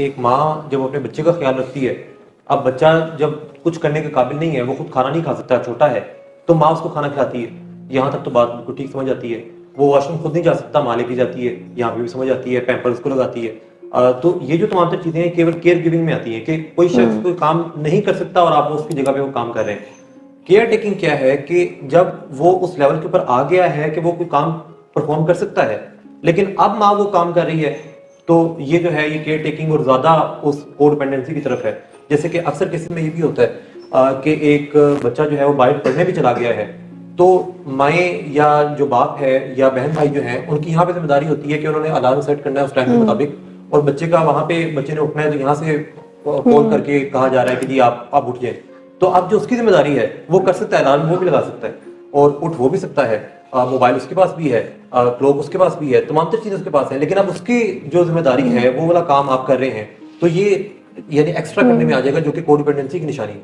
एक माँ जब अपने बच्चे का ख्याल रखती है, अब बच्चा जब कुछ करने के काबिल नहीं है, वो खुद खाना नहीं खा सकता, छोटा है, तो माँ उसको खाना खिलाती है। यहाँ तक तो बात बिल्कुल ठीक समझ आती है। वो वॉशरूम खुद नहीं जा सकता, माँ लेके जाती है, यहाँ पे भी समझ आती है, पैम्पर्स को लगाती है। तो ये जो तमाम तर चीजें हैं केवल केयर गिविंग में आती हैं कि कोई शख्स कोई काम नहीं कर सकता और आप उसकी जगह पे वो काम कर रहे हैं। केयर टेकिंग क्या है कि जब वो उस लेवल के ऊपर आ गया है कि वो कोई काम परफॉर्म कर सकता है, लेकिन अब माँ वो काम कर रही है, तो ये जो है ये केयर टेकिंग और ज्यादा उस कोडिपेंडेंसी की तरफ है। जैसे कि अक्सर केसेस में ये भी होता है कि एक बच्चा जो है वो बाहर पढ़ने भी चला गया है, तो माएँ या जो बाप है या बहन भाई जो है उनकी यहाँ पे जिम्मेदारी होती है कि उन्होंने अलार्म सेट करना है उस टाइम के मुताबिक, और बच्चे का वहां पे बच्चे ने उठना है तो यहाँ से कॉल करके कहा जा रहा है कि जी आप उठ जाए। तो अब जो उसकी जिम्मेदारी है वो कर सकता है, अलार्म वो भी लगा सकता है और उठ वो भी सकता है, मोबाइल उसके पास भी है, क्लॉक उसके पास भी है, तमाम तर चीजें उसके पास है, लेकिन अब उसकी जो जिम्मेदारी है वो वाला काम आप कर रहे हैं, तो ये यानी एक्स्ट्रा करने में आ जाएगा, जो कि कोडिपेंडेंसी की निशानी है।